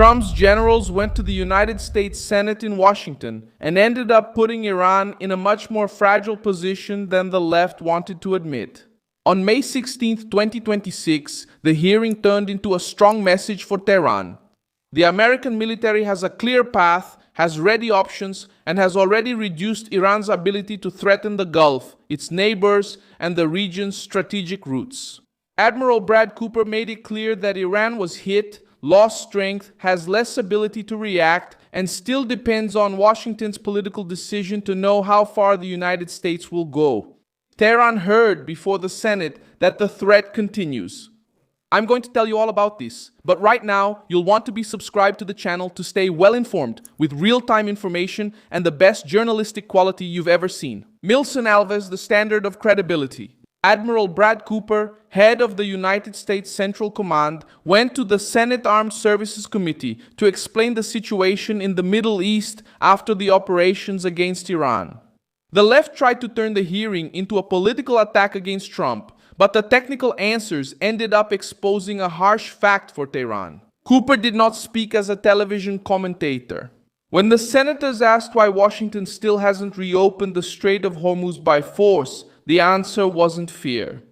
Trump's generals went to the United States Senate in Washington and ended up putting Iran in a much more fragile position than the left wanted to admit. On May 16, 2026, the hearing turned into a strong message for Tehran. The American military has a clear path, has ready options, and has already reduced Iran's ability to threaten the Gulf, its neighbors, and the region's strategic routes. Admiral Brad Cooper made it clear that Iran was hit, lost strength, has less ability to react, and still depends on Washington's political decision to know how far the United States will go. Tehran heard before the Senate that the threat continues. I'm going to tell you all about this, but right now, you'll want to be subscribed to the channel to stay well informed with real-time information and the best journalistic quality you've ever seen. Milson Alves, the standard of credibility. Admiral Brad Cooper, head of the United States Central Command, went to the Senate Armed Services Committee to explain the situation in the Middle East after the operations against Iran. The left tried to turn the hearing into a political attack against Trump, but the technical answers ended up exposing a harsh fact for Tehran. Cooper did not speak as a television commentator. When the senators asked why Washington still hasn't reopened the Strait of Hormuz by force, the answer wasn't fear.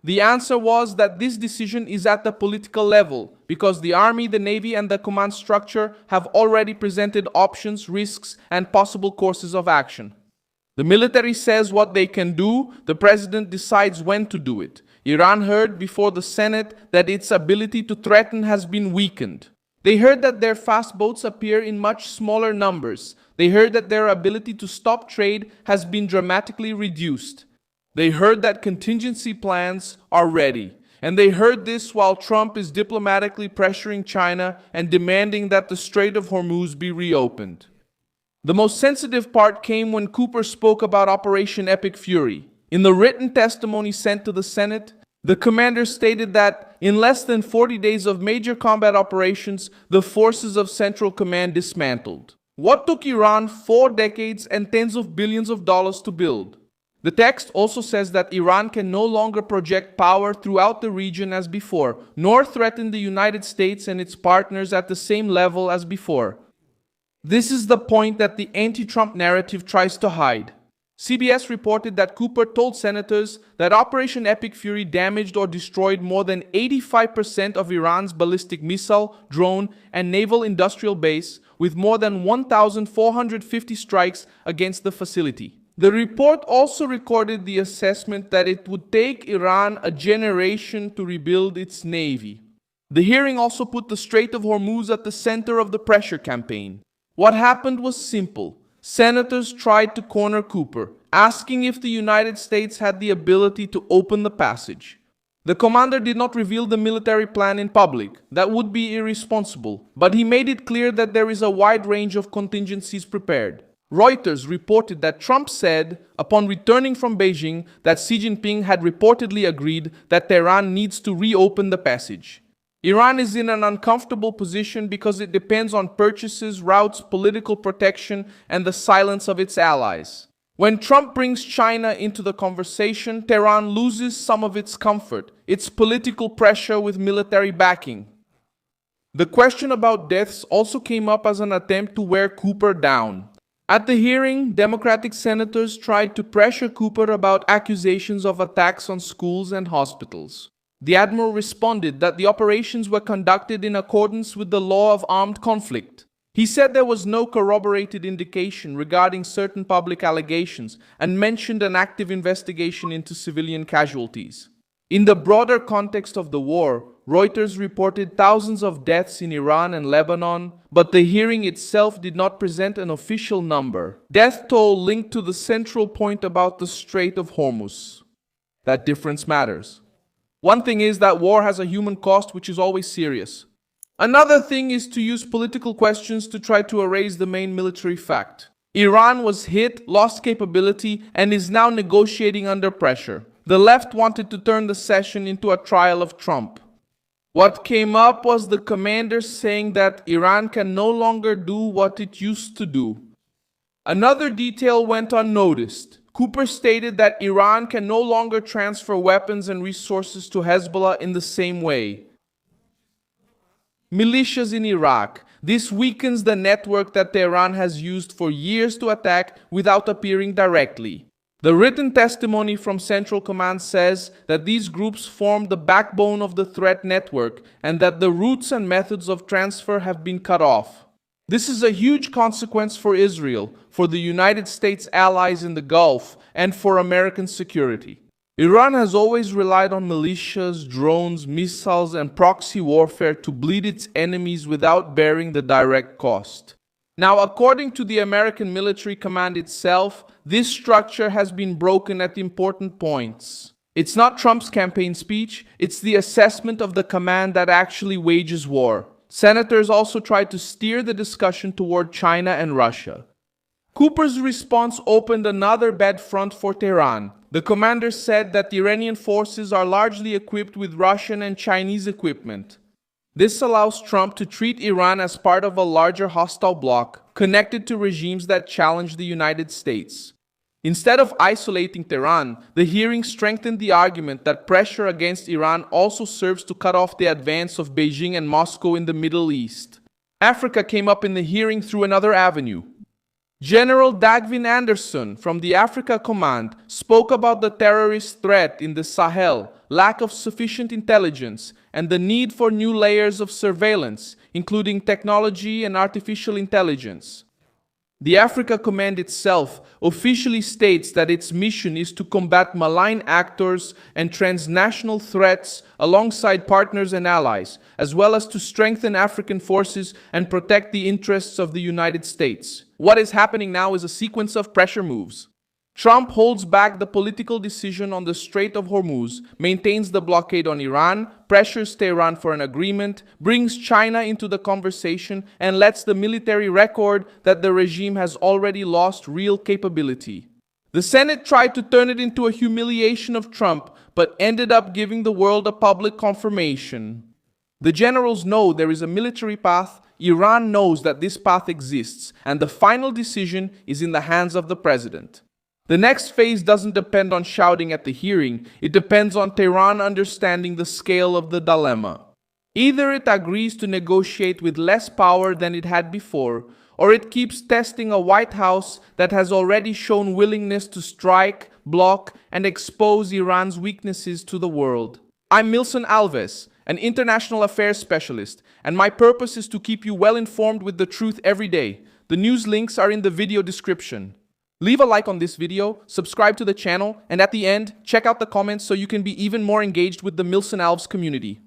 The answer was that this decision is at the political level because the Army, the Navy, and the command structure have already presented options, risks, and possible courses of action. The military says what they can do, the president decides when to do it. Iran heard before the Senate that its ability to threaten has been weakened. They heard that their fast boats appear in much smaller numbers. They heard that their ability to stop trade has been dramatically reduced. They heard that contingency plans are ready. And they heard this while Trump is diplomatically pressuring China and demanding that the Strait of Hormuz be reopened. The most sensitive part came when Cooper spoke about Operation Epic Fury. In the written testimony sent to the Senate, the commander stated that in less than 40 days of major combat operations, the forces of Central Command dismantled. What took Iran 4 decades and tens of billions of dollars to build? The text also says that Iran can no longer project power throughout the region as before, nor threaten the United States and its partners at the same level as before. This is the point that the anti-Trump narrative tries to hide. CBS reported that Cooper told senators that Operation Epic Fury damaged or destroyed more than 85% of Iran's ballistic missile, drone, and naval industrial base, with more than 1,450 strikes against the facility. The report also recorded the assessment that it would take Iran a generation to rebuild its navy. The hearing also put the Strait of Hormuz at the center of the pressure campaign. What happened was simple. Senators tried to corner Cooper, asking if the United States had the ability to open the passage. The commander did not reveal the military plan in public. That would be irresponsible, but he made it clear that there is a wide range of contingencies prepared. Reuters reported that Trump said, upon returning from Beijing, that Xi Jinping had reportedly agreed that Tehran needs to reopen the passage. Iran is in an uncomfortable position because it depends on purchases, routes, political protection, and the silence of its allies. When Trump brings China into the conversation, Tehran loses some of its comfort, its political pressure with military backing. The question about deaths also came up as an attempt to wear Cooper down. At the hearing, Democratic senators tried to pressure Cooper about accusations of attacks on schools and hospitals. The Admiral responded that the operations were conducted in accordance with the law of armed conflict. He said there was no corroborated indication regarding certain public allegations and mentioned an active investigation into civilian casualties. In the broader context of the war, Reuters reported thousands of deaths in Iran and Lebanon, but the hearing itself did not present an official number. Death toll linked to the central point about the Strait of Hormuz. That difference matters. One thing is that war has a human cost which is always serious. Another thing is to use political questions to try to erase the main military fact. Iran was hit, lost capability, and is now negotiating under pressure. The left wanted to turn the session into a trial of Trump. What came up was the commander saying that Iran can no longer do what it used to do. Another detail went unnoticed. Cooper stated that Iran can no longer transfer weapons and resources to Hezbollah in the same way. Militias in Iraq. This weakens the network that Tehran has used for years to attack without appearing directly. The written testimony from Central Command says that these groups form the backbone of the threat network and that the routes and methods of transfer have been cut off. This is a huge consequence for Israel, for the United States allies in the Gulf, and for American security. Iran has always relied on militias, drones, missiles, and proxy warfare to bleed its enemies without bearing the direct cost. Now, according to the American military command itself, this structure has been broken at important points. It's not Trump's campaign speech, it's the assessment of the command that actually wages war. Senators also tried to steer the discussion toward China and Russia. Cooper's response opened another bad front for Tehran. The commander said that the Iranian forces are largely equipped with Russian and Chinese equipment. This allows Trump to treat Iran as part of a larger hostile bloc connected to regimes that challenge the United States. Instead of isolating Tehran, the hearing strengthened the argument that pressure against Iran also serves to cut off the advance of Beijing and Moscow in the Middle East. Africa came up in the hearing through another avenue. General Dagvin Anderson from the Africa Command spoke about the terrorist threat in the Sahel, lack of sufficient intelligence, and the need for new layers of surveillance, including technology and artificial intelligence. The Africa Command itself officially states that its mission is to combat malign actors and transnational threats alongside partners and allies, as well as to strengthen African forces and protect the interests of the United States. What is happening now is a sequence of pressure moves. Trump holds back the political decision on the Strait of Hormuz, maintains the blockade on Iran, pressures Tehran for an agreement, brings China into the conversation, and lets the military record that the regime has already lost real capability. The Senate tried to turn it into a humiliation of Trump, but ended up giving the world a public confirmation. The generals know there is a military path, Iran knows that this path exists, and the final decision is in the hands of the president. The next phase doesn't depend on shouting at the hearing, it depends on Tehran understanding the scale of the dilemma. Either it agrees to negotiate with less power than it had before, or it keeps testing a White House that has already shown willingness to strike, block, and expose Iran's weaknesses to the world. I'm Milson Alves, an international affairs specialist, and my purpose is to keep you well informed with the truth every day. The news links are in the video description. Leave a like on this video, subscribe to the channel, and at the end, check out the comments so you can be even more engaged with the Milson Alves community.